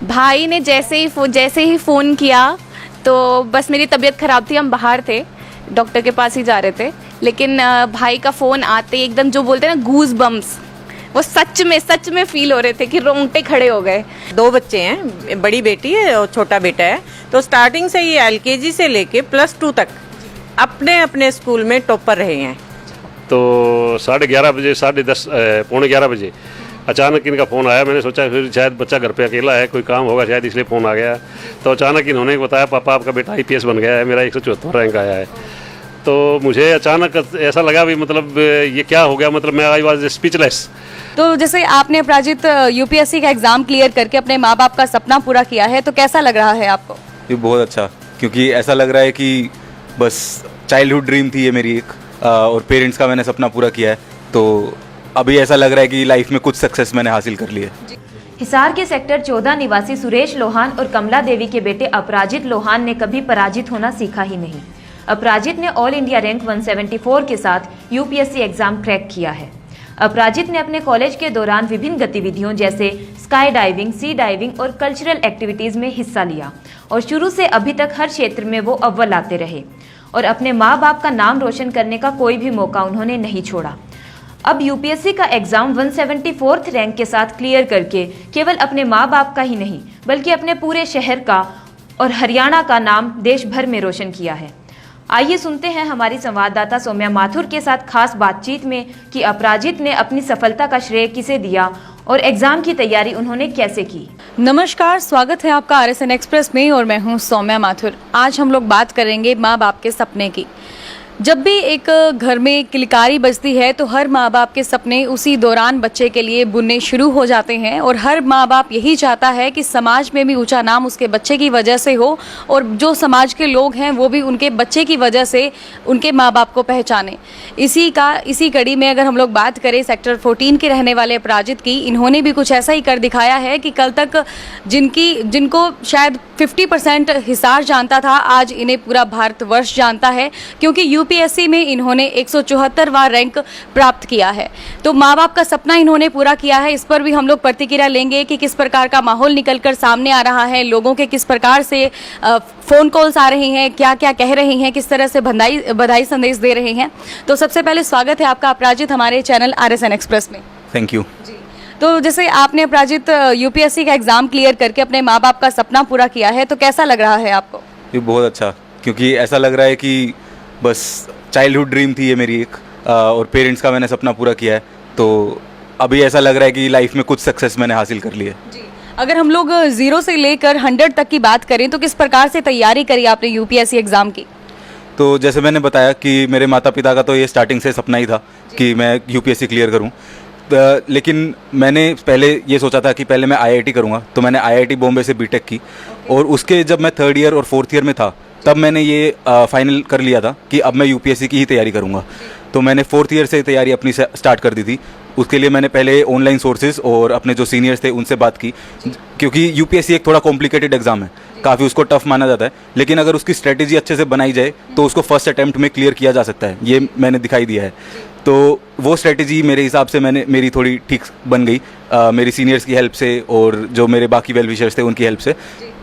भाई ने जैसे ही फ़ोन किया तो बस मेरी तबीयत ख़राब थी, हम बाहर थे, डॉक्टर के पास ही जा रहे थे, लेकिन भाई का फ़ोन आते ही एकदम जो बोलते हैं ना गूज बम्स, वो सच में फील हो रहे थे कि रोंगटे खड़े हो गए। 2 बच्चे हैं, बड़ी बेटी है और छोटा बेटा है। तो स्टार्टिंग से ये एलकेजी से लेके +2 तक अपने अपने स्कूल में टॉपर रहे हैं। तो 11:30 बजे 10:30 पौने 11 बजे अचानक इनका फ़ोन आया। मैंने सोचा फिर शायद बच्चा घर पे अकेला है, कोई काम होगा शायद, इसलिए फ़ोन आ गया। तो अचानक इन्होंने बताया पापा आपका बेटा IPS बन गया है, मेरा 174 रैंक आया है। तो मुझे अचानक ऐसा लगा भी मतलब ये क्या हो गया, मतलब मैं आई वॉज स्पीचलेस। तो जैसे आपने अपराजित UPSC का एग्जाम क्लियर करके अपने माँ बाप का सपना पूरा किया है, तो कैसा लग रहा है आपको? ये बहुत अच्छा, क्योंकि ऐसा लग रहा है कि बस चाइल्डहुड ड्रीम थी ये मेरी एक, और पेरेंट्स का मैंने सपना पूरा किया है। तो अभी ऐसा लग रहा है कि लाइफ में कुछ सक्सेस मैंने हासिल कर ली है। हिसार के सेक्टर 14 निवासी सुरेश लोहान और कमला देवी के बेटे अपराजित लोहान ने कभी पराजित होना सीखा ही नहीं। अपराजित ने ऑल इंडिया रैंक 174 के साथ UPSC एग्जाम क्रैक किया है। अपराजित ने अपने कॉलेज के दौरान विभिन्न गतिविधियों जैसे स्काई डाइविंग, सी डाइविंग और कल्चरल एक्टिविटीज में हिस्सा लिया और शुरू से अभी तक हर क्षेत्र में वो अव्वल आते रहे और अपने माँ बाप का नाम रोशन करने का कोई भी मौका उन्होंने नहीं छोड़ा। अब UPSC का एग्जाम 174th रैंक के साथ क्लियर करके केवल अपने माँ बाप का ही नहीं बल्कि अपने पूरे शहर का और हरियाणा का नाम देश भर में रोशन किया है। आइए सुनते हैं हमारी संवाददाता सौम्या माथुर के साथ खास बातचीत में कि अपराजित ने अपनी सफलता का श्रेय किसे दिया और एग्जाम की तैयारी उन्होंने कैसे की। नमस्कार, स्वागत है आपका RSN एक्सप्रेस में और मैं हूं सौम्या माथुर। आज हम लोग बात करेंगे माँ बाप के सपने की। जब भी एक घर में किलकारी बजती है तो हर माँ बाप के सपने उसी दौरान बच्चे के लिए बुनने शुरू हो जाते हैं और हर माँ बाप यही चाहता है कि समाज में भी ऊंचा नाम उसके बच्चे की वजह से हो और जो समाज के लोग हैं वो भी उनके बच्चे की वजह से उनके माँ बाप को पहचाने। इसी कड़ी में अगर हम लोग बात करें सेक्टर 14 के रहने वाले अपराजित की, इन्होंने भी कुछ ऐसा ही कर दिखाया है कि कल तक जिनको शायद 50% हिसार जानता था, आज इन्हें पूरा भारतवर्ष जानता है, क्योंकि UPSC में इन्होंने 174वां रैंक प्राप्त किया है। तो माँ बाप का सपना इन्होंने पूरा किया है। इस पर भी हम लोग प्रतिक्रिया लेंगे कि किस प्रकार का माहौल निकलकर सामने आ रहा है, लोगों के किस प्रकार से फ़ोन कॉल्स आ रहे हैं, क्या क्या कह रहे हैं, किस तरह से बधाई संदेश दे रहे हैं। तो सबसे पहले स्वागत है आपका अपराजित हमारे चैनल RSN एक्सप्रेस में। Thank you. तो जैसे आपने अपराजित UPSC का एग्जाम क्लियर करके अपने माँ बाप का सपना पूरा किया है, तो कैसा लग रहा है आपको? ये बहुत अच्छा, क्योंकि ऐसा लग रहा है कि बस चाइल्डहुड ड्रीम थी ये मेरी एक, और पेरेंट्स का मैंने सपना पूरा किया है। तो अभी ऐसा लग रहा है कि लाइफ में कुछ सक्सेस मैंने हासिल कर ली है। जी, अगर हम लोग 0 से लेकर 100 तक की बात करें तो किस प्रकार से तैयारी करी आपने UPSC एग्जाम की? तो जैसे मैंने बताया कि मेरे माता पिता का तो ये स्टार्टिंग से सपना ही था कि मैं UPSC क्लियर करूं, लेकिन मैंने पहले ये सोचा था कि पहले मैं IIT करूंगा। तो मैंने IIT बॉम्बे से BTech की और उसके जब मैं 3rd ईयर और 4th ईयर में था तब मैंने ये फाइनल कर लिया था कि अब मैं UPSC की ही तैयारी करूंगा। तो मैंने 4th ईयर से तैयारी अपनी स्टार्ट कर दी थी। उसके लिए मैंने पहले ऑनलाइन सोर्सेज और अपने जो सीनियर्स थे उनसे बात की, क्योंकि UPSC एक थोड़ा कॉम्प्लिकेटेड एग्जाम है, काफ़ी उसको टफ माना जाता है, लेकिन अगर उसकी स्ट्रेटेजी अच्छे से बनाई जाए तो उसको फर्स्ट अटैम्प्ट में क्लियर किया जा सकता है। ये मैंने दिखाई दिया है। तो वो स्ट्रेटेजी मेरे हिसाब से मेरी थोड़ी ठीक बन गई, मेरी सीनियर्स की हेल्प से और जो मेरे बाकी वेल विशर्स थे उनकी हेल्प से।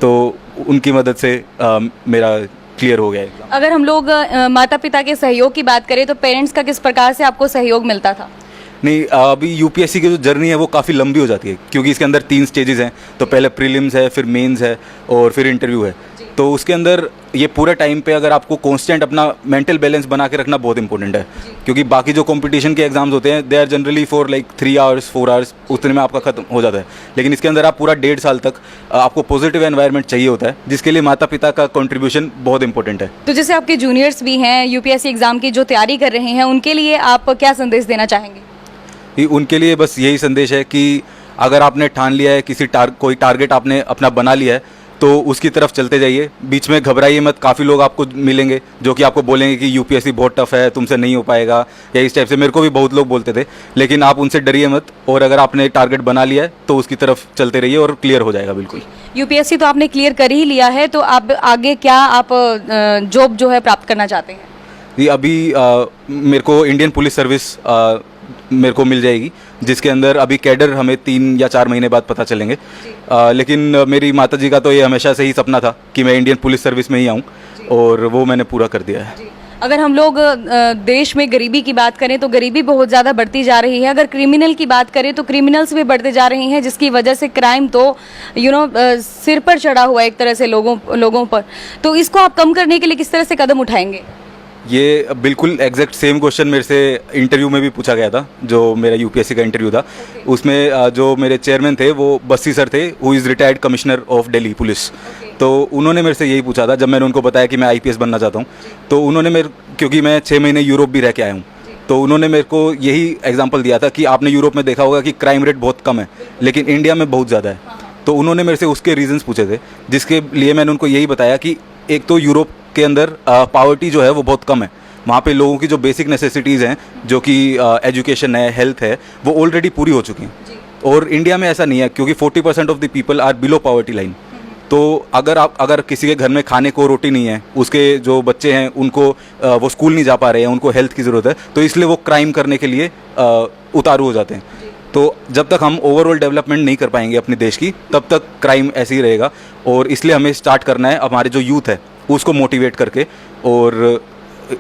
तो उनकी मदद से मेरा क्लियर हो गया है। अगर हम लोग माता पिता के सहयोग की बात करें तो पेरेंट्स का किस प्रकार से आपको सहयोग मिलता था? नहीं, अभी UPSC की जो जर्नी है वो काफ़ी लंबी हो जाती है, क्योंकि इसके अंदर 3 स्टेजेस हैं। तो पहले प्रीलिम्स है, फिर मेंस है और फिर इंटरव्यू है। तो उसके अंदर ये पूरे टाइम पे अगर आपको कांस्टेंट अपना मेंटल बैलेंस बना के रखना बहुत इंपॉर्टेंट है, क्योंकि बाकी जो कंपटीशन के एग्जाम्स होते हैं they are generally for like 3 hours 4 hours, उतने में आपका खत्म हो जाता है। लेकिन इसके अंदर आप पूरा 1.5 साल तक आपको पॉजिटिव एनवायरनमेंट चाहिए होता है, जिसके लिए माता पिता का कंट्रीब्यूशन बहुत इंपॉर्टेंट है। तो जैसे आपके जूनियर्स भी हैं UPSC एग्जाम की जो तैयारी कर रहे हैं, उनके लिए आप क्या संदेश देना चाहेंगे? उनके लिए बस यही संदेश है कि अगर आपने ठान लिया है कोई टारगेट आपने अपना बना लिया है तो उसकी तरफ चलते जाइए, बीच में घबराइए मत। काफ़ी लोग आपको मिलेंगे जो कि आपको बोलेंगे कि UPSC बहुत टफ है, तुमसे नहीं हो पाएगा, या इस टाइप से। मेरे को भी बहुत लोग बोलते थे, लेकिन आप उनसे डरिए मत और अगर आपने टारगेट बना लिया है तो उसकी तरफ चलते रहिए और क्लियर हो जाएगा बिल्कुल। UPSC तो आपने क्लियर कर ही लिया है, तो आप आगे क्या आप जॉब जो है प्राप्त करना चाहते हैं? अभी मेरे को इंडियन पुलिस सर्विस मेरे को मिल जाएगी, जिसके अंदर अभी कैडर हमें 3 या 4 महीने बाद पता चलेंगे। लेकिन मेरी माता जी का तो ये हमेशा से ही सपना था कि मैं इंडियन पुलिस सर्विस में ही आऊँ, और वो मैंने पूरा कर दिया है। अगर हम लोग देश में गरीबी की बात करें तो गरीबी बहुत ज़्यादा बढ़ती जा रही है। अगर क्रिमिनल की बात करें तो क्रिमिनल्स भी बढ़ते जा रहे हैं, जिसकी वजह से क्राइम तो सिर पर चढ़ा हुआ है एक तरह से लोगों पर। तो इसको आप कम करने के लिए किस तरह से कदम उठाएंगे? ये बिल्कुल एग्जैक्ट सेम क्वेश्चन मेरे से इंटरव्यू में भी पूछा गया था, जो मेरा यूपीएससी का इंटरव्यू था। उसमें जो मेरे चेयरमैन थे वो बस्सी सर थे, who is retired commissioner of Delhi police. तो उन्होंने मेरे से यही पूछा था जब मैंने उनको बताया कि मैं आईपीएस बनना चाहता हूँ। तो उन्होंने क्योंकि मैं 6 महीने यूरोप भी रह के आया हूँ, तो उन्होंने मेरे को यही एग्जाम्पल दिया था कि आपने यूरोप में देखा होगा कि क्राइम रेट बहुत कम है, लेकिन इंडिया में बहुत ज़्यादा है। तो उन्होंने मेरे से उसके रीजंस पूछे थे, जिसके लिए मैंने उनको यही बताया कि एक तो यूरोप के अंदर पावर्टी जो है वो बहुत कम है। वहाँ पे लोगों की जो बेसिक नेसेसिटीज़ हैं, जो कि एजुकेशन है, हेल्थ है, वो ऑलरेडी पूरी हो चुकी हैं। और इंडिया में ऐसा नहीं है, क्योंकि 40% of the people are below poverty line. तो अगर किसी के घर में खाने को रोटी नहीं है, उसके जो बच्चे हैं उनको वो स्कूल नहीं जा पा रहे हैं, उनको हेल्थ की ज़रूरत है, तो इसलिए वो क्राइम करने के लिए उतारू हो जाते हैं। तो जब तक हम ओवरऑल डेवलपमेंट नहीं कर पाएंगे अपने देश की, तब तक क्राइम ऐसे ही रहेगा। और इसलिए हमें स्टार्ट करना है हमारे जो यूथ है उसको मोटिवेट करके, और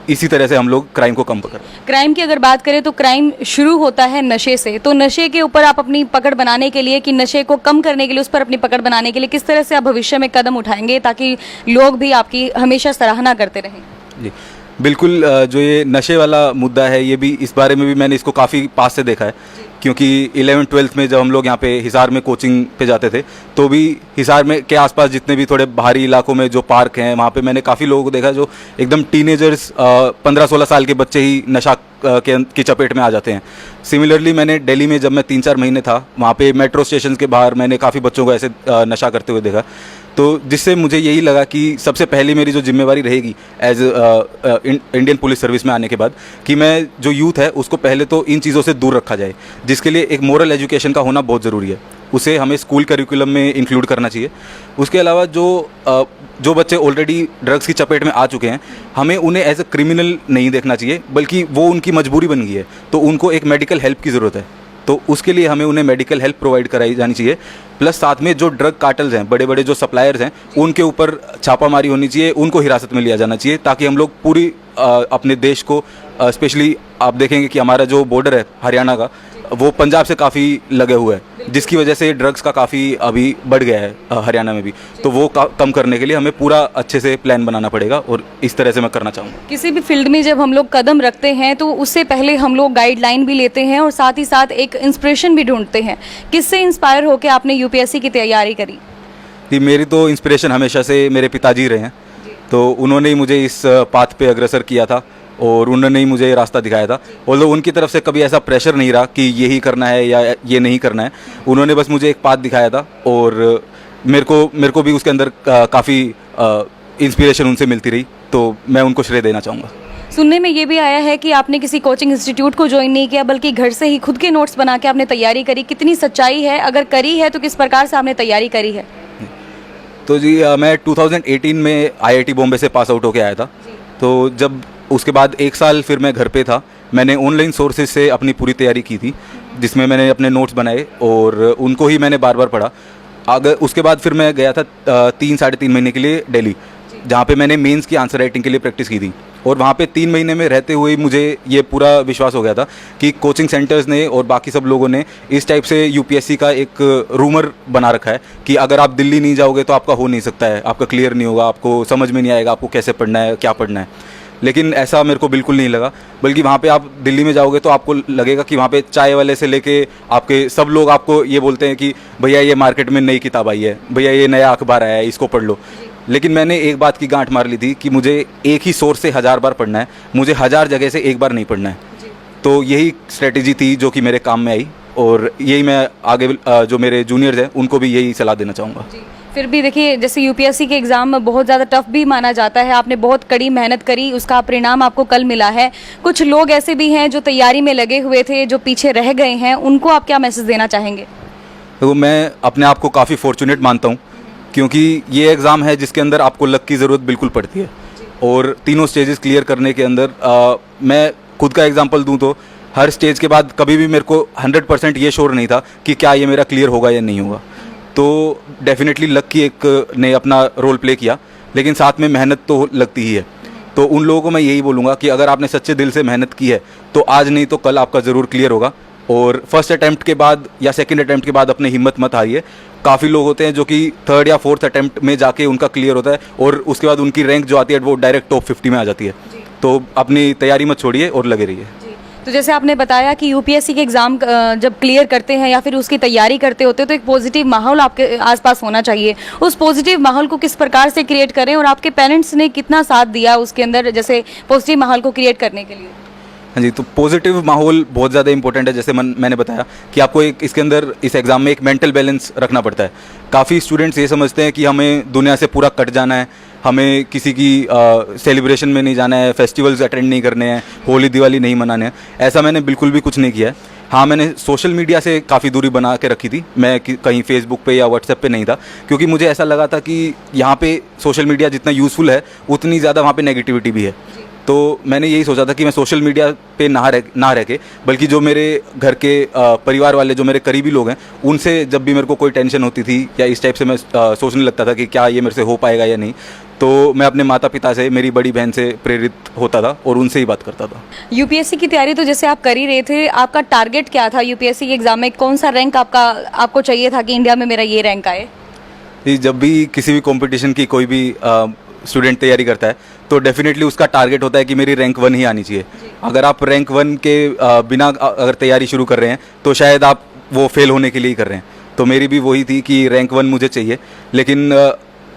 इसी तरह से हम लोग क्राइम को कम करें। क्राइम की अगर बात करें तो क्राइम शुरू होता है नशे से। तो नशे के ऊपर आप अपनी पकड़ बनाने के लिए, कि नशे को कम करने के लिए, उस पर अपनी पकड़ बनाने के लिए किस तरह से आप भविष्य में कदम उठाएंगे ताकि लोग भी आपकी हमेशा सराहना करते रहें? जी बिल्कुल, जो ये नशे वाला मुद्दा है, ये भी इस बारे में भी मैंने इसको काफ़ी पास से देखा है। क्योंकि 11th-12th में जब हम लोग यहाँ पे हिसार में कोचिंग पे जाते थे, तो भी हिसार में के आसपास जितने भी थोड़े बाहरी इलाकों में जो पार्क हैं, वहाँ पे मैंने काफ़ी लोगों को देखा जो एकदम टीनेजर्स 15-16 साल के बच्चे ही नशा की चपेट में आ जाते हैं। सिमिलरली मैंने दिल्ली में जब मैं 3-4 महीने था, वहाँ पे मेट्रो स्टेशन के बाहर मैंने काफ़ी बच्चों को ऐसे नशा करते हुए देखा। तो जिससे मुझे यही लगा कि सबसे पहली मेरी जो जिम्मेवारी रहेगी एज इंडियन पुलिस सर्विस में आने के बाद, कि मैं जो यूथ है उसको पहले तो इन चीज़ों से दूर रखा जाए, जिसके लिए एक मोरल एजुकेशन का होना बहुत ज़रूरी है। उसे हमें स्कूल करिकुलम में इंक्लूड करना चाहिए। उसके अलावा जो बच्चे ऑलरेडी ड्रग्स की चपेट में आ चुके हैं, हमें उन्हें एज ए क्रिमिनल नहीं देखना चाहिए, बल्कि वो उनकी मजबूरी बन गई है, तो उनको एक मेडिकल हेल्प की ज़रूरत है। तो उसके लिए हमें उन्हें मेडिकल हेल्प प्रोवाइड कराई जानी चाहिए। प्लस साथ में जो ड्रग कार्टल्स हैं, बड़े बड़े जो सप्लायर्स हैं, उनके ऊपर छापामारी होनी चाहिए, उनको हिरासत में लिया जाना चाहिए, ताकि हम लोग पूरी अपने देश को, स्पेशली आप देखेंगे कि हमारा जो बॉर्डर है हरियाणा का, वो पंजाब से काफ़ी लगे हुए है, जिसकी वजह से ड्रग्स का काफ़ी अभी बढ़ गया है हरियाणा में भी। तो वो कम करने के लिए हमें पूरा अच्छे से प्लान बनाना पड़ेगा, और इस तरह से मैं करना चाहूँगा। किसी भी फील्ड में जब हम लोग कदम रखते हैं तो उससे पहले हम लोग गाइडलाइन भी लेते हैं और साथ ही साथ एक इंस्पिरेशन भी ढूंढते हैं। किससे इंस्पायर होकर आपने यूपीएससी की तैयारी करी? जी, मेरी तो इंस्पिरेशन हमेशा से मेरे पिताजी रहे हैं। तो उन्होंने ही मुझे इस पाथ पे अग्रसर किया था, और उन्होंने ही मुझे रास्ता दिखाया था। और उनकी तरफ से कभी ऐसा प्रेशर नहीं रहा कि यही करना है या ये नहीं करना है। उन्होंने बस मुझे एक पाथ दिखाया था, और मेरे को भी उसके अंदर काफ़ी इंस्पिरेशन उनसे मिलती रही। तो मैं उनको श्रेय देना चाहूँगा। सुनने में ये भी आया है कि आपने किसी कोचिंग इंस्टीट्यूट को ज्वाइन नहीं किया, बल्कि घर से ही खुद के नोट्स बना के आपने तैयारी करी। कितनी सच्चाई है? अगर करी है तो किस प्रकार से आपने तैयारी करी है? तो जी, मैं 2018 में IIT बॉम्बे से पास आउट होके आया था। तो जब उसके बाद 1 साल फिर मैं घर पे था, मैंने ऑनलाइन सोर्सेज से अपनी पूरी तैयारी की थी, जिसमें मैंने अपने नोट्स बनाए और उनको ही मैंने बार बार पढ़ा। उसके बाद फिर मैं गया था 3-3.5 महीने के लिए दिल्ली, जहाँ पे मैंने मेंस की आंसर राइटिंग के लिए प्रैक्टिस की थी। और वहाँ पे 3 महीने में रहते हुए मुझे ये पूरा विश्वास हो गया था कि कोचिंग सेंटर्स ने और बाकी सब लोगों ने इस टाइप से यूपीएससी का एक रूमर बना रखा है कि अगर आप दिल्ली नहीं जाओगे तो आपका हो नहीं सकता है, आपका क्लियर नहीं होगा, आपको समझ में नहीं आएगा आपको कैसे पढ़ना है, क्या पढ़ना है। लेकिन ऐसा मेरे को बिल्कुल नहीं लगा, बल्कि वहाँ पे आप दिल्ली में जाओगे तो आपको लगेगा कि वहाँ पे चाय वाले से लेके आपके सब लोग आपको ये बोलते हैं कि भैया ये मार्केट में नई किताब आई है, भैया ये नया अखबार आया है, इसको पढ़ लो। लेकिन मैंने एक बात की गांठ मार ली थी कि मुझे एक ही सोर्स से 1000 बार पढ़ना है, मुझे 1000 जगह से एक बार नहीं पढ़ना है। तो यही स्ट्रेटेजी थी जो कि मेरे काम में आई, और यही मैं आगे जो मेरे जूनियर्स हैं उनको भी यही सलाह देना चाहूँगा। फिर भी देखिए, जैसे यूपीएससी के एग्ज़ाम बहुत ज़्यादा टफ भी माना जाता है, आपने बहुत कड़ी मेहनत करी, उसका परिणाम आपको कल मिला है। कुछ लोग ऐसे भी हैं जो तैयारी में लगे हुए थे, जो पीछे रह गए हैं, उनको आप क्या मैसेज देना चाहेंगे? तो मैं अपने आप को काफ़ी फॉर्चुनेट मानता हूँ, क्योंकि ये एग्ज़ाम है जिसके अंदर आपको लक की ज़रूरत बिल्कुल पड़ती है। और तीनों स्टेजेस क्लियर करने के अंदर मैं खुद का एग्जांपल दूं तो हर स्टेज के बाद कभी भी मेरे को 100% ये श्योर नहीं था कि क्या ये मेरा क्लियर होगा या नहीं होगा। तो डेफिनेटली लक की एक ने अपना रोल प्ले किया, लेकिन साथ में मेहनत तो लगती ही है। तो उन लोगों को मैं यही बोलूँगा कि अगर आपने सच्चे दिल से मेहनत की है तो आज नहीं तो कल आपका ज़रूर क्लियर होगा। और फर्स्ट अटैम्प्ट के बाद या सेकंड अटैम्प्ट के बाद अपने हिम्मत मत हारिए। काफ़ी लोग होते हैं जो कि थर्ड या फोर्थ अटैम्प्ट में जाके उनका क्लियर होता है और उसके बाद उनकी रैंक जो आती है वो डायरेक्ट टॉप 50 में आ जाती है। तो अपनी तैयारी मत छोड़िए और लगे रहिए। तो जैसे आपने बताया कि यूपीएससी के एग्ज़ाम जब क्लियर करते हैं या फिर उसकी तैयारी करते होते हो तो एक पॉजिटिव माहौल आपके आसपास होना चाहिए। उस पॉजिटिव माहौल को किस प्रकार से क्रिएट करें और आपके पेरेंट्स ने कितना साथ दिया उसके अंदर, जैसे पॉजिटिव माहौल को क्रिएट करने के लिए? हाँ जी, तो पॉजिटिव माहौल बहुत ज़्यादा इंपॉर्टेंट है। जैसे मैंने बताया कि आपको एक इसके अंदर इस एग्ज़ाम में एक मेंटल बैलेंस रखना पड़ता है। काफ़ी स्टूडेंट्स ये समझते हैं कि हमें दुनिया से पूरा कट जाना है, हमें किसी की सेलिब्रेशन में नहीं जाना है, फेस्टिवल्स अटेंड नहीं करने हैं, होली दिवाली नहीं मनाने हैं। ऐसा मैंने बिल्कुल भी कुछ नहीं किया है। हाँ, मैंने सोशल मीडिया से काफ़ी दूरी बना के रखी थी। मैं कहीं फेसबुक पे या व्हाट्सएप पे नहीं था, क्योंकि मुझे ऐसा लगा था कि यहाँ पे सोशल मीडिया जितना यूज़फुल है उतनी ज़्यादा वहाँ पे नेगेटिविटी भी है। तो मैंने यही सोचा था कि मैं सोशल मीडिया पे ना रह के बल्कि जो मेरे घर के परिवार वाले, जो मेरे करीबी लोग हैं, उनसे जब भी मेरे को कोई टेंशन होती थी या इस टाइप से मैं सोचने लगता था कि क्या ये मेरे से हो पाएगा या नहीं, तो मैं अपने माता पिता से, मेरी बड़ी बहन से प्रेरित होता था और उनसे ही बात करता था। यूपीएससी की तैयारी तो जैसे आप कर ही रहे थे, आपका टारगेट क्या था यूपीएससी के एग्ज़ाम में? कौन सा रैंक आपको चाहिए था कि इंडिया में मेरा ये रैंक आए? जब भी किसी भी कंपटीशन की कोई भी स्टूडेंट तैयारी करता है तो डेफिनेटली उसका टारगेट होता है कि मेरी रैंक 1 ही आनी चाहिए। अगर आप रैंक 1 के बिना अगर तैयारी शुरू कर रहे हैं तो शायद आप वो फेल होने के लिए ही कर रहे हैं। तो मेरी भी वही थी कि रैंक 1 मुझे चाहिए। लेकिन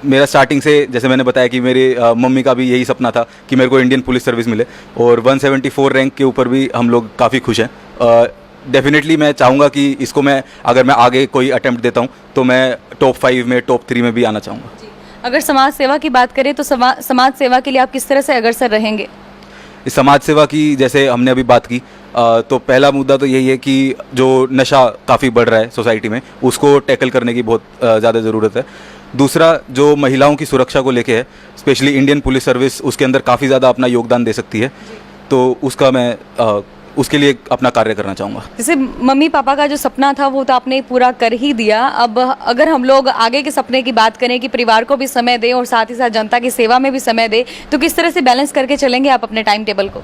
मेरा स्टार्टिंग से, जैसे मैंने बताया कि मेरे मम्मी का भी यही सपना था कि मेरे को इंडियन पुलिस सर्विस मिले, और 174 रैंक के ऊपर भी हम लोग काफ़ी खुश हैं। डेफिनेटली मैं चाहूँगा कि इसको अगर मैं आगे कोई अटैम्प्ट देता हूँ तो मैं टॉप 5 में, टॉप 3 में भी आना चाहूँगा। अगर समाज सेवा की बात करें तो समाज सेवा के लिए आप किस तरह से अग्रसर रहेंगे? इस समाज सेवा की जैसे हमने अभी बात की, तो पहला मुद्दा तो यही है कि जो नशा काफ़ी बढ़ रहा है सोसाइटी में, उसको टैकल करने की बहुत ज़्यादा ज़रूरत है। दूसरा, जो महिलाओं की सुरक्षा को लेके है, स्पेशली इंडियन पुलिस सर्विस उसके अंदर काफ़ी ज़्यादा अपना योगदान दे सकती है, तो उसका मैं उसके लिए अपना कार्य करना चाहूँगा। जैसे मम्मी पापा का जो सपना था वो तो आपने पूरा कर ही दिया। अब अगर हम लोग आगे के सपने की बात करें कि परिवार को भी समय दें और साथ ही साथ जनता की सेवा में भी समय दें, तो किस तरह से बैलेंस करके चलेंगे आप अपने टाइम टेबल को?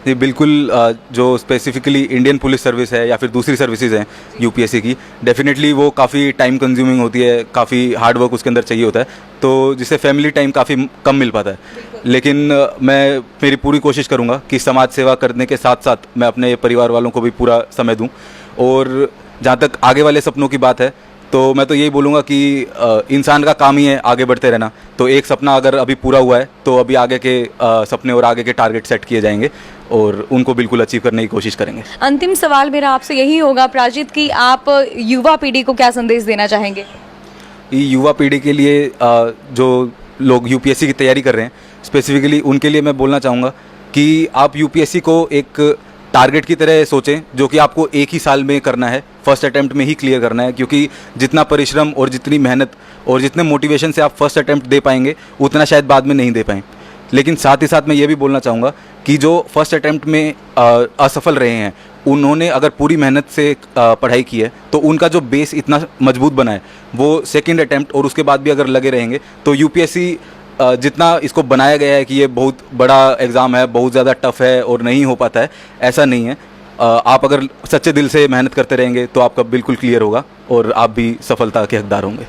जी बिल्कुल, जो स्पेसिफिकली इंडियन पुलिस सर्विस है या फिर दूसरी सर्विसेज हैं यूपीएससी की, डेफिनेटली वो काफ़ी टाइम कंज्यूमिंग होती है, काफ़ी हार्ड वर्क उसके अंदर चाहिए होता है, तो जिससे फैमिली टाइम काफ़ी कम मिल पाता है। लेकिन मैं मेरी पूरी कोशिश करूँगा कि समाज सेवा करने के साथ साथ मैं अपने परिवार वालों को भी पूरा समय दूँ। और जहाँ तक आगे वाले सपनों की बात है, तो मैं तो यही बोलूँगा कि इंसान का काम ही है आगे बढ़ते रहना। तो एक सपना अगर अभी पूरा हुआ है तो अभी आगे के सपने और आगे के टारगेट सेट किए जाएंगे और उनको बिल्कुल अचीव करने की कोशिश करेंगे। अंतिम सवाल मेरा आपसे यही होगा प्राजित, कि आप युवा पीढ़ी को क्या संदेश देना चाहेंगे? युवा पीढ़ी के लिए जो लोग यूपीएससी की तैयारी कर रहे हैं, स्पेसिफिकली उनके लिए मैं बोलना चाहूँगा कि आप यूपीएससी को एक टारगेट की तरह सोचें, जो कि आपको एक ही साल में करना है, फर्स्ट अटैम्प्ट में ही क्लियर करना है। क्योंकि जितना परिश्रम और जितनी मेहनत और जितने मोटिवेशन से आप फर्स्ट अटैम्प्ट दे पाएंगे उतना शायद बाद में नहीं दे पाएँ। लेकिन साथ ही साथ मैं ये भी बोलना चाहूँगा कि जो फर्स्ट अटैम्प्ट में असफल रहे हैं, उन्होंने अगर पूरी मेहनत से पढ़ाई की है तो उनका जो बेस इतना मजबूत बना है, वो सेकंड अटैम्प्ट और उसके बाद भी अगर लगे रहेंगे तो यूपीएससी जितना इसको बनाया गया है कि ये बहुत बड़ा एग्ज़ाम है, बहुत ज़्यादा टफ है और नहीं हो पाता है, ऐसा नहीं है। आप अगर सच्चे दिल से मेहनत करते रहेंगे तो आपका बिल्कुल क्लियर होगा और आप भी सफलता के हकदार होंगे।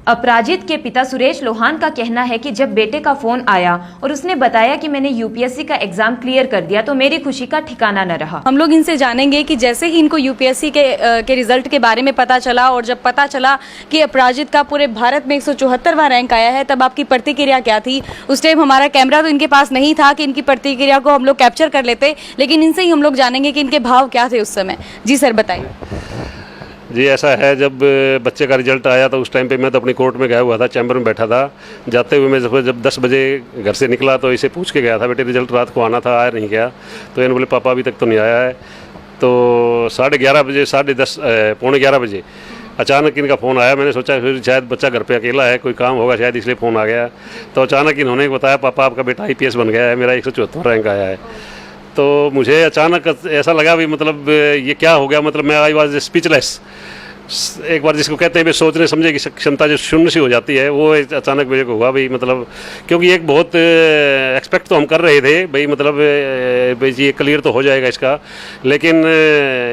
अपराजित के पिता सुरेश लोहान का कहना है कि जब बेटे का फोन आया और उसने बताया कि मैंने यूपीएससी का एग्जाम क्लियर कर दिया तो मेरी खुशी का ठिकाना न रहा। हम लोग इनसे जानेंगे कि जैसे ही इनको यूपीएससी के रिजल्ट के बारे में पता चला और जब पता चला कि अपराजित का पूरे भारत में 174वां रैंक आया है, तब आपकी प्रतिक्रिया क्या थी? उस टाइम हमारा कैमरा तो इनके पास नहीं था कि इनकी प्रतिक्रिया को हम लोग कैप्चर कर लेते, लेकिन इनसे ही हम लोग जानेंगे कि इनके भाव क्या थे उस समय। जी सर, बताइए। जी ऐसा है, जब बच्चे का रिजल्ट आया तो उस टाइम पे मैं तो अपनी कोर्ट में गया हुआ था, चैम्बर में बैठा था। जाते हुए मैं जब 10 बजे घर से निकला तो इसे पूछ के गया था, बेटे रिजल्ट रात को आना था, आया नहीं गया। तो इन्होंने बोले पापा अभी तक तो नहीं आया है। तो 11:30 बजे, 10:30 पौने 11 बजे अचानक इनका फ़ोन आया। मैंने सोचा फिर शायद बच्चा घर पे अकेला है, कोई काम होगा शायद, इसलिए फ़ोन आ गया। तो अचानक इन्होंने बताया पापा आपका बेटा IPS बन गया है, मेरा 174 रैंक आया है। तो मुझे अचानक ऐसा लगा भी मतलब ये क्या हो गया, मतलब मैं आई वॉज स्पीचलेस। एक बार जिसको कहते हैं भी सोचने समझने की क्षमता जो शून्य सी हो जाती है, वो अचानक मेरे को हुआ भाई, मतलब क्योंकि एक बहुत एक्सपेक्ट तो हम कर रहे थे भाई, मतलब भाई ये क्लियर तो हो जाएगा इसका, लेकिन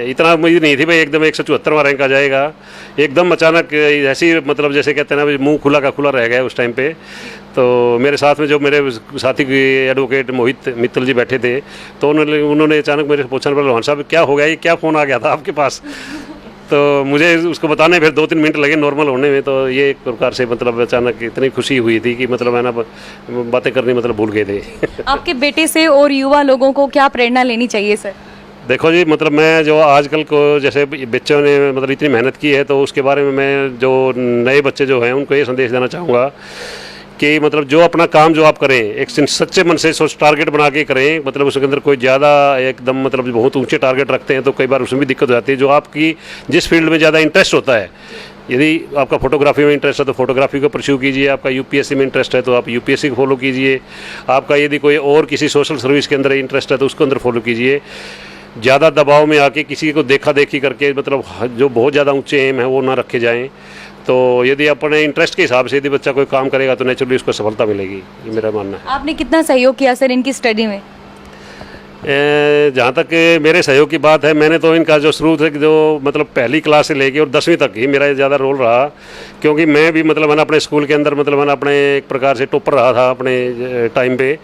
इतना उम्मीद नहीं थी भाई एकदम 174वां रैंक आ जाएगा। एकदम अचानक ऐसी मतलब जैसे कहते हैं ना भाई मुंह खुला का खुला रह गया उस टाइम पे। तो मेरे साथ में जो मेरे साथी एडवोकेट मोहित मित्तल जी बैठे थे, तो उन्होंने अचानक मेरे से पूछा, रोहन साहब क्या हो गया, ये क्या फ़ोन आ गया था आपके पास? तो मुझे उसको बताने फिर 2-3 मिनट लगे नॉर्मल होने में। तो ये एक प्रकार से मतलब अचानक इतनी खुशी हुई थी कि मतलब है ना बातें करनी मतलब भूल गए थे। आपके बेटे से और युवा लोगों को क्या प्रेरणा लेनी चाहिए सर? देखो जी, मतलब मैं जो आजकल को जैसे बच्चों ने मतलब इतनी मेहनत की है, तो उसके बारे में मैं जो नए बच्चे जो हैं उनको ये संदेश देना चाहूँगा कि मतलब जो अपना काम जो आप करें एक सच्चे मन से सोच टारगेट बना के करें। मतलब उसके अंदर कोई ज़्यादा एकदम मतलब बहुत ऊंचे टारगेट रखते हैं तो कई बार उसमें भी दिक्कत हो जाती है। जो आपकी जिस फील्ड में ज़्यादा इंटरेस्ट होता है, यदि आपका फोटोग्राफी में इंटरेस्ट है तो फोटोग्राफी को परस्यू कीजिए, आपका यूपीएससी में इंटरेस्ट है तो आप यूपीएससी को फॉलो कीजिए, आपका यदि कोई और किसी सोशल सर्विस के अंदर इंटरेस्ट है तो उसको अंदर फॉलो कीजिए। ज़्यादा दबाव में आके किसी को देखा देखी करके मतलब जो बहुत ज़्यादा ऊंचे एम है वो ना रखे जाएँ। तो यदि अपने इंटरेस्ट के हिसाब से यदि बच्चा कोई काम करेगा तो नेचुरली उसको सफलता मिलेगी, ये मेरा मानना है। आपने कितना सहयोग किया सर इनकी स्टडी में? जहाँ तक मेरे सहयोग की बात है, मैंने तो इनका जो शुरू से जो मतलब पहली क्लास से लेके और 10वीं तक ही मेरा ज़्यादा रोल रहा, क्योंकि मैं भी मतलब है ना अपने स्कूल के अंदर मतलब है ना अपने एक प्रकार से टॉपर रहा था अपने टाइम पे।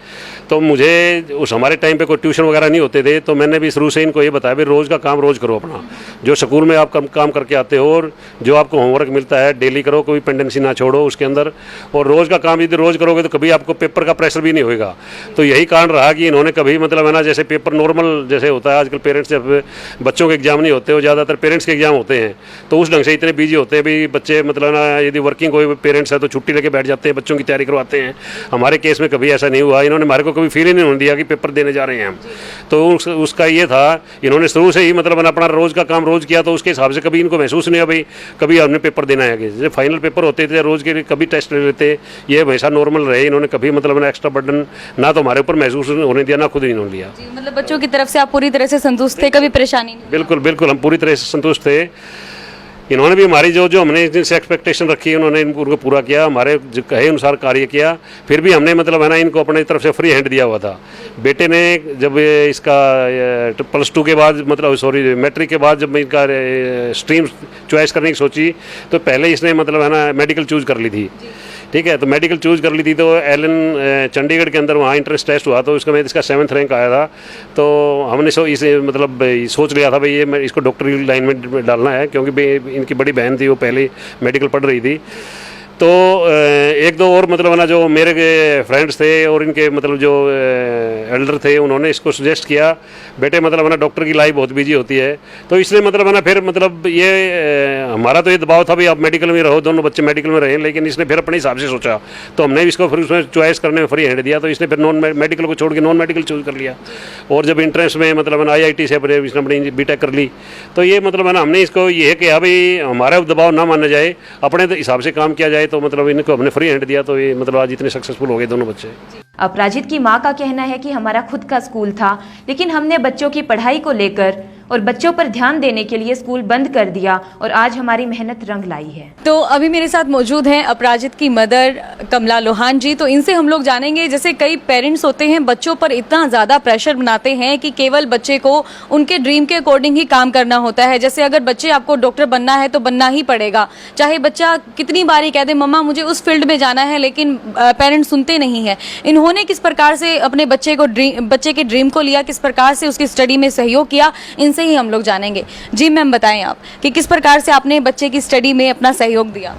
तो मुझे उस हमारे टाइम पे कोई ट्यूशन वगैरह नहीं होते थे, तो मैंने भी शुरू से इनको ये बताया भाई रोज़ का काम रोज़ करो अपना, जो स्कूल में आप काम करके आते हो और जो आपको होमवर्क मिलता है डेली करो, कोई पेंडेंसी ना छोड़ो उसके अंदर, और रोज़ का काम यदि रोज़ करोगे तो कभी आपको पेपर का प्रेशर भी नहीं होएगा। तो यही कारण रहा कि इन्होंने कभी मतलब है ना जैसे पेपर नॉर्मल जैसे होता है आजकल पेरेंट्स जब बच्चों के एग्जाम नहीं होते हो, ज़्यादातर पेरेंट्स के एग्जाम होते हैं, तो उस ढंग से इतने बिजी होते हैं भी बच्चे मतलब ना यदि वर्किंग कोई पेरेंट्स है तो छुट्टी लेके बैठ जाते हैं, बच्चों की तैयारी करवाते हैं। हमारे केस में कभी ऐसा नहीं हुआ, इन्होंने हमारे को कभी फील ही नहीं होने दिया कि पेपर देने जा रहे हैं हम। तो उसका ये था, इन्होंने शुरू से ही मतलब अपना रोज़ का काम रोज़ किया, तो उसके हिसाब से कभी इनको महसूस नहीं हुआ भाई कभी हमने पेपर देना है। जैसे फाइनल पेपर होते थे रोज़ के कभी टेस्ट ले लेते, ये हमेशा नॉर्मल रहे, इन्होंने कभी मतलब एक्स्ट्रा बर्डन ना तो हमारे ऊपर महसूस होने दिया ना खुद ही इन्होंने लिया। मतलब बच्चों की तरफ से आप पूरी तरह से संतुष्ट थे, कभी परेशानी नहीं? बिल्कुल बिल्कुल, हम पूरी तरह से संतुष्ट थे। इन्होंने भी हमारी जो हमने इनसे एक्सपेक्टेशन रखी है उन्होंने उनको पूरा किया, हमारे कहे अनुसार कार्य किया। फिर भी हमने मतलब है ना इनको अपने तरफ से फ्री हैंड दिया हुआ था। बेटे ने जब इसका +2 के बाद मतलब सॉरी मैट्रिक के बाद जब इनका स्ट्रीम चॉइस करने की सोची तो पहले इसने मतलब है ना मेडिकल चूज़ कर ली थी, ठीक है। तो मेडिकल चूज़ कर ली थी तो एलन चंडीगढ़ के अंदर वहाँ इंट्रेंस टेस्ट हुआ, तो उसका में इसका 7th रैंक आया था। तो हमने इसे मतलब सोच लिया था भाई ये इसको डॉक्टर की लाइन में डालना है, क्योंकि इनकी बड़ी बहन थी वो पहले मेडिकल पढ़ रही थी। तो एक दो और मतलब है ना जो मेरे फ्रेंड्स थे और इनके मतलब जो एल्डर थे उन्होंने इसको सजेस्ट किया, बेटे मतलब है ना डॉक्टर की लाइफ बहुत बिजी होती है। तो इसलिए मतलब है ना फिर मतलब ये हमारा तो ये दबाव था भाई आप मेडिकल में रहो, दोनों बच्चे मेडिकल में रहे, लेकिन इसने फिर अपने हिसाब से सोचा तो हमने इसको फिर उसमें चॉइस करने में फ्री हैंड दिया। तो इसने फिर नॉन मेडिकल को छोड़ के नॉन मेडिकल चूज़ कर लिया, और जब इंट्रेंस में मतलब है ना IIT से इसने अपनी बीटेक कर ली। तो ये मतलब है ना हमने इसको ये किया भाई हमारा दबाव ना माना जाए, अपने हिसाब से काम किया जाए। तो मतलब इनको हमने फ्री हैंड दिया, तो ये मतलब आज इतने सक्सेसफुल हो गए दोनों बच्चे। अपराजित की मां का कहना है कि हमारा खुद का स्कूल था, लेकिन हमने बच्चों की पढ़ाई को लेकर और बच्चों पर ध्यान देने के लिए स्कूल बंद कर दिया और आज हमारी मेहनत रंग लाई है। तो अभी मेरे साथ मौजूद हैं अपराजित की मदर कमला लोहान जी। तो इनसे हम लोग जानेंगे, जैसे कई पेरेंट्स होते हैं बच्चों पर इतना ज़्यादा प्रेशर बनाते हैं कि केवल बच्चे को उनके ड्रीम के अकॉर्डिंग ही काम करना होता है। जैसे अगर बच्चे आपको डॉक्टर बनना है तो बनना ही पड़ेगा, चाहे बच्चा कितनी बारी कह दे मम्मा मुझे उस फील्ड में जाना है, लेकिन पेरेंट्स सुनते नहीं है। इन्होंने किस प्रकार से अपने बच्चे के ड्रीम को लिया, किस प्रकार से उसकी स्टडी में सहयोग किया, इनसे ही हम लोग जानेंगे। जी मैम बताएं आप कि किस प्रकार से आपने बच्चे की स्टडी में अपना सहयोग दिया।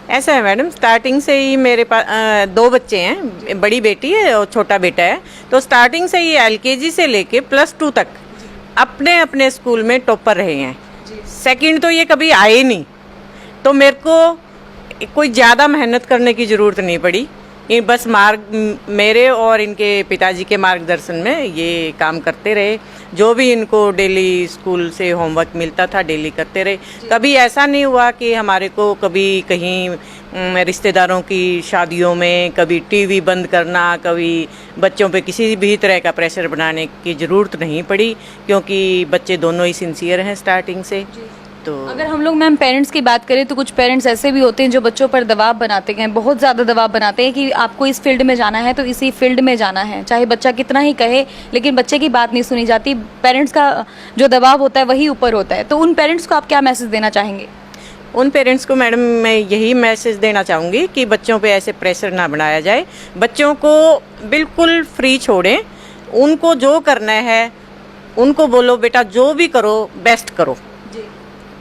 ऐसा है मैडम, स्टार्टिंग से ही मेरे पास 2 बच्चे हैं, बड़ी बेटी है और छोटा बेटा है। तो स्टार्टिंग से ही LKG से लेके +2 तक अपने अपने स्कूल में टॉपर रहे हैं। सेकंड तो ये कभी आए नहीं, तो मेरे को कोई ज़्यादा मेहनत करने की ज़रूरत नहीं पड़ी। ये बस मेरे और इनके पिताजी के मार्गदर्शन में ये काम करते रहे। जो भी इनको डेली स्कूल से होमवर्क मिलता था डेली करते रहे। कभी ऐसा नहीं हुआ कि हमारे को कभी कहीं रिश्तेदारों की शादियों में कभी टीवी बंद करना, कभी बच्चों पे किसी भी तरह का प्रेशर बनाने की ज़रूरत नहीं पड़ी, क्योंकि बच्चे दोनों ही सिंसियर हैं स्टार्टिंग से। तो अगर हम लोग मैम पेरेंट्स की बात करें तो कुछ पेरेंट्स ऐसे भी होते हैं जो बच्चों पर दबाव बनाते हैं, बहुत ज़्यादा दबाव बनाते हैं कि आपको इस फील्ड में जाना है तो इसी फील्ड में जाना है, चाहे बच्चा कितना ही कहे लेकिन बच्चे की बात नहीं सुनी जाती। पेरेंट्स का जो दबाव होता है वही ऊपर होता है। तो उन पेरेंट्स को आप क्या मैसेज देना चाहेंगे? उन पेरेंट्स को मैडम मैं यही मैसेज देना चाहूँगी कि बच्चों पे ऐसे प्रेशर ना बनाया जाए, बच्चों को बिल्कुल फ्री छोड़ें। उनको जो करना है उनको बोलो बेटा जो भी करो बेस्ट करो।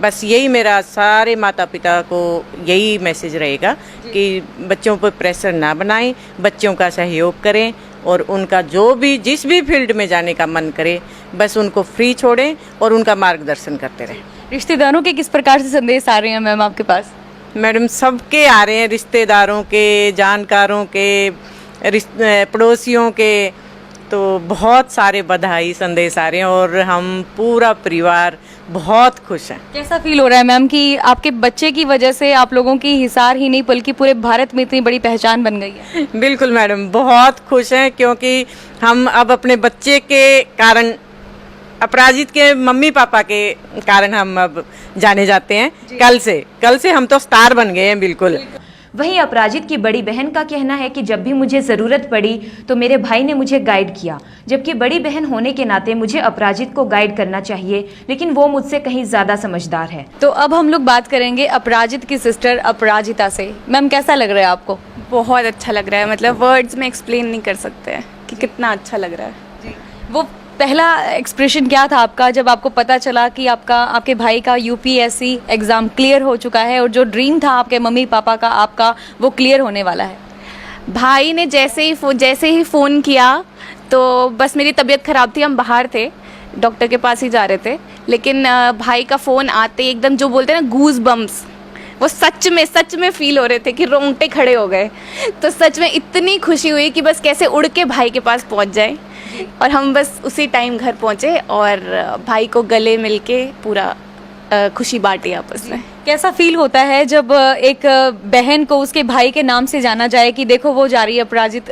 बस यही मेरा सारे माता पिता को यही मैसेज रहेगा कि बच्चों पर प्रेशर ना बनाएं, बच्चों का सहयोग करें और उनका जो भी जिस भी फील्ड में जाने का मन करे बस उनको फ्री छोड़ें और उनका मार्गदर्शन करते रहें। रिश्तेदारों के किस प्रकार से संदेश आ रहे हैं मैम आपके पास? मैडम सबके आ रहे हैं, रिश्तेदारों के, जानकारों के, पड़ोसियों के, तो बहुत सारे बधाई संदेश आ रहे हैं और हम पूरा परिवार बहुत खुश हैं। कैसा फील हो रहा है मैम कि आपके बच्चे की वजह से आप लोगों की हिसार ही नहीं बल्कि पूरे भारत में इतनी बड़ी पहचान बन गई है? बिल्कुल मैडम, बहुत खुश हैं क्योंकि हम अब अपने बच्चे के कारण, अपराजित के मम्मी पापा के कारण हम अब जाने जाते हैं। कल से हम तो स्टार बन गए हैं बिल्कुल। वहीं अपराजित की बड़ी बहन का कहना है कि जब भी मुझे ज़रूरत पड़ी तो मेरे भाई ने मुझे गाइड किया, जबकि बड़ी बहन होने के नाते मुझे अपराजित को गाइड करना चाहिए, लेकिन वो मुझसे कहीं ज़्यादा समझदार है। तो अब हम लोग बात करेंगे अपराजित की सिस्टर अपराजिता से। मैम कैसा लग रहा है आपको? बहुत अच्छा लग रहा है, मतलब वर्ड्स में एक्सप्लेन नहीं कर सकते हैं कि कितना अच्छा लग रहा है। वो पहला एक्सप्रेशन क्या था आपका जब आपको पता चला कि आपके भाई का यूपीएससी एग्ज़ाम क्लियर हो चुका है और जो ड्रीम था आपके मम्मी पापा का आपका वो क्लियर होने वाला है? भाई ने जैसे ही फ़ोन किया तो बस मेरी तबीयत ख़राब थी, हम बाहर थे, डॉक्टर के पास ही जा रहे थे, लेकिन भाई का फ़ोन आते ही एकदम जो बोलते हैं ना गूज बम्स, वो सच में फील हो रहे थे कि रोंगटे खड़े हो गए। तो सच में इतनी खुशी हुई कि बस कैसे उड़ के भाई के पास पहुंच जाए, और हम बस उसी टाइम घर पहुंचे और भाई को गले मिलके पूरा खुशी बांटी आपस में। कैसा फील होता है जब एक बहन को उसके भाई के नाम से जाना जाए कि देखो वो जा रही है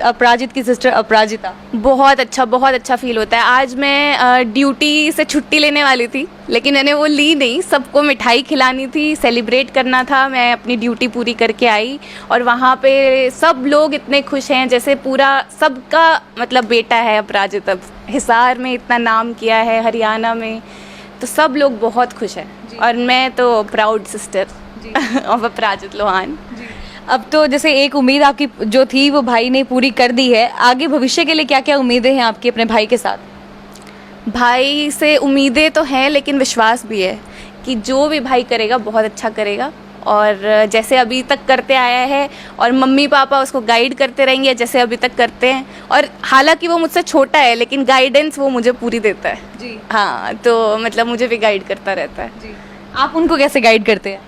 अपराजित की सिस्टर अपराजिता? बहुत अच्छा फील होता है। आज मैं ड्यूटी से छुट्टी लेने वाली थी लेकिन मैंने वो ली नहीं, सबको मिठाई खिलानी थी, सेलिब्रेट करना था, मैं अपनी ड्यूटी पूरी करके आई और वहाँ पे सब लोग इतने खुश हैं जैसे पूरा सबका मतलब बेटा है अपराजित। अब हिसार में इतना नाम किया है, हरियाणा में, तो सब लोग बहुत खुश हैं और मैं तो प्राउड सिस्टर ऑफ अपराजित लोहान। अब तो जैसे एक उम्मीद आपकी जो थी वो भाई ने पूरी कर दी है, आगे भविष्य के लिए क्या क्या उम्मीदें हैं आपकी अपने भाई के साथ? भाई से उम्मीदें तो हैं लेकिन विश्वास भी है कि जो भी भाई करेगा बहुत अच्छा करेगा, और जैसे अभी तक करते आया है और मम्मी पापा उसको गाइड करते रहेंगे जैसे अभी तक करते हैं। और हालांकि वो मुझसे छोटा है लेकिन गाइडेंस वो मुझे पूरी देता है जी। हाँ, तो मतलब मुझे भी गाइड करता रहता है जी। आप उनको कैसे गाइड करते हैं?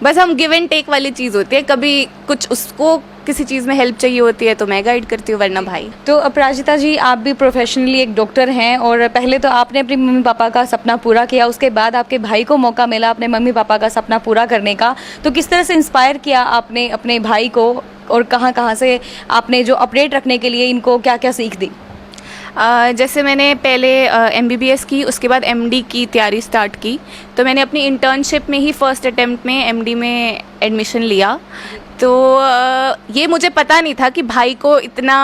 बस हम गिव एंड टेक वाली चीज़ होती है, कभी कुछ उसको किसी चीज़ में हेल्प चाहिए होती है तो मैं गाइड करती हूँ, वरना भाई। तो अपराजिता जी, आप भी प्रोफेशनली एक डॉक्टर हैं और पहले तो आपने अपने मम्मी पापा का सपना पूरा किया, उसके बाद आपके भाई को मौका मिला अपने मम्मी पापा का सपना पूरा करने का। तो किस तरह से इंस्पायर किया आपने अपने भाई को और कहाँ से आपने जो अपडेट रखने के लिए इनको क्या क्या सीख दी? जैसे मैंने पहले MBBS की, उसके बाद MD की तैयारी स्टार्ट की, तो मैंने अपनी इंटर्नशिप में ही फर्स्ट अटेम्प्ट में MD में एडमिशन लिया। तो ये मुझे पता नहीं था कि भाई को इतना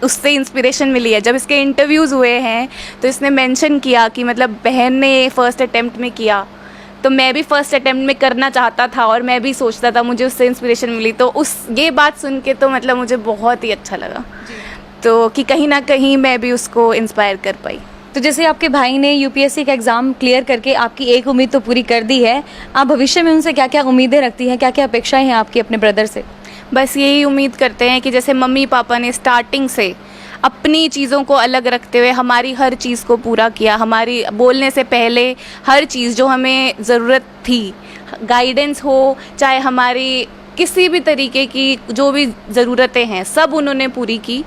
उससे इंस्पिरेशन मिली है। जब इसके इंटरव्यूज़ हुए हैं तो इसने मेंशन किया कि मतलब बहन ने फ़र्स्ट अटेम्प्ट में किया, तो मैं भी फ़र्स्ट अटेम्प्ट में करना चाहता था और मैं भी सोचता था, मुझे उससे इंस्पिरेशन मिली। तो ये बात सुन के तो मतलब मुझे बहुत ही अच्छा लगा, तो कि कहीं ना कहीं मैं भी उसको इंस्पायर कर पाई। तो जैसे आपके भाई ने यूपीएससी का एग्ज़ाम क्लियर करके आपकी एक उम्मीद तो पूरी कर दी है, आप भविष्य में उनसे क्या क्या उम्मीदें रखती हैं, क्या क्या अपेक्षाएं हैं आपकी अपने ब्रदर से? बस यही उम्मीद करते हैं कि जैसे मम्मी पापा ने स्टार्टिंग से अपनी चीज़ों को अलग रखते हुए हमारी हर चीज़ को पूरा किया, हमारी बोलने से पहले हर चीज़ जो हमें ज़रूरत थी, गाइडेंस हो चाहे हमारी किसी भी तरीके की जो भी ज़रूरतें हैं सब उन्होंने पूरी की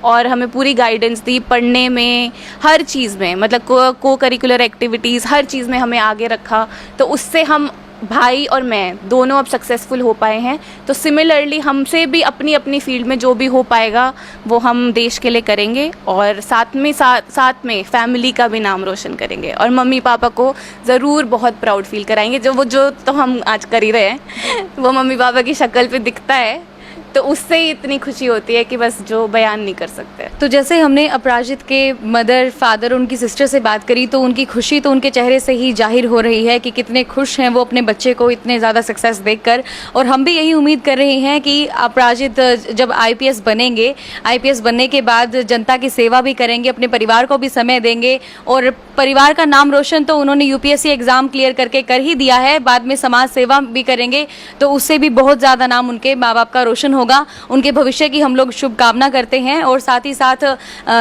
और हमें पूरी गाइडेंस दी पढ़ने में, हर चीज़ में, मतलब को करिकुलर एक्टिविटीज़ हर चीज़ में हमें आगे रखा। तो उससे हम भाई और मैं दोनों अब सक्सेसफुल हो पाए हैं। तो सिमिलरली हमसे भी अपनी अपनी फील्ड में जो भी हो पाएगा वो हम देश के लिए करेंगे और साथ में फैमिली का भी नाम रोशन करेंगे और मम्मी पापा को ज़रूर बहुत प्राउड फील कराएंगे। जो तो हम आज कर ही रहे हैं वो मम्मी पापा की शक्ल पे दिखता है, तो उससे ही इतनी खुशी होती है कि बस जो बयान नहीं कर सकते। तो जैसे हमने अपराजित के मदर, फादर, उनकी सिस्टर से बात करी तो उनकी खुशी तो उनके चेहरे से ही जाहिर हो रही है कि कितने खुश हैं वो अपने बच्चे को इतने ज़्यादा सक्सेस देखकर। और हम भी यही उम्मीद कर रहे हैं कि अपराजित जब आईपीएस बनेंगे, आईपीएस बनने के बाद जनता की सेवा भी करेंगे, अपने परिवार को भी समय देंगे और परिवार का नाम रोशन तो उन्होंने यूपीएससी एग्ज़ाम क्लियर करके कर ही दिया है, बाद में समाज सेवा भी करेंगे तो उससे भी बहुत ज़्यादा नाम उनके माँ बाप का रोशन होगा। उनके भविष्य की हम लोग शुभकामना करते हैं और साथ ही साथ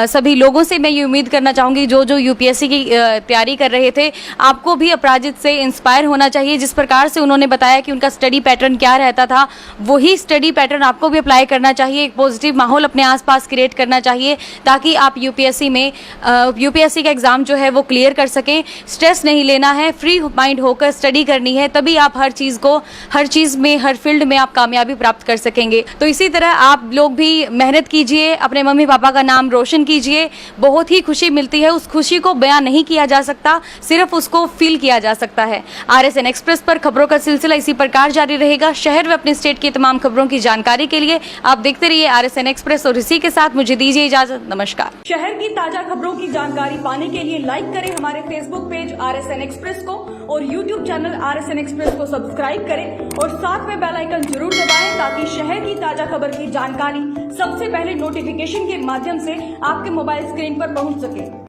सभी लोगों से मैं ये उम्मीद करना चाहूँगी जो यूपीएससी की तैयारी कर रहे थे, आपको भी अपराजित से इंस्पायर होना चाहिए। जिस प्रकार से उन्होंने बताया कि उनका स्टडी पैटर्न क्या रहता था, वही स्टडी पैटर्न आपको भी अप्लाई करना चाहिए। एक पॉजिटिव माहौल अपने आसपास क्रिएट करना चाहिए ताकि आप यूपीएससी का एग्ज़ाम जो है वो क्लियर कर सकें। स्ट्रेस नहीं लेना है, फ्री माइंड होकर स्टडी करनी है, तभी आप हर चीज़ में, हर फील्ड में आप कामयाबी प्राप्त कर सकेंगे। तो इसी तरह आप लोग भी मेहनत कीजिए, अपने मम्मी पापा का नाम रोशन कीजिए। बहुत ही खुशी मिलती है, उस खुशी को बयान नहीं किया जा सकता, सिर्फ उसको फील किया जा सकता है। आरएसएन एक्सप्रेस पर खबरों का सिलसिला इसी प्रकार जारी रहेगा। शहर व अपने स्टेट की तमाम खबरों की जानकारी के लिए आप देखते रहिए आरएसएन एक्सप्रेस और इसी के साथ मुझे दीजिए इजाजत। नमस्कार। शहर की ताजा खबरों की जानकारी पाने के लिए लाइक करें हमारे फेसबुक पेज आरएसएन एक्सप्रेस को और यूट्यूब चैनल आरएसएन एक्सप्रेस को सब्सक्राइब करें और साथ में बेल आइकन जरूर दबाएं ताकि शहर की ताजा खबर की जानकारी सबसे पहले नोटिफिकेशन के माध्यम से आपके मोबाइल स्क्रीन पर पहुंच सके।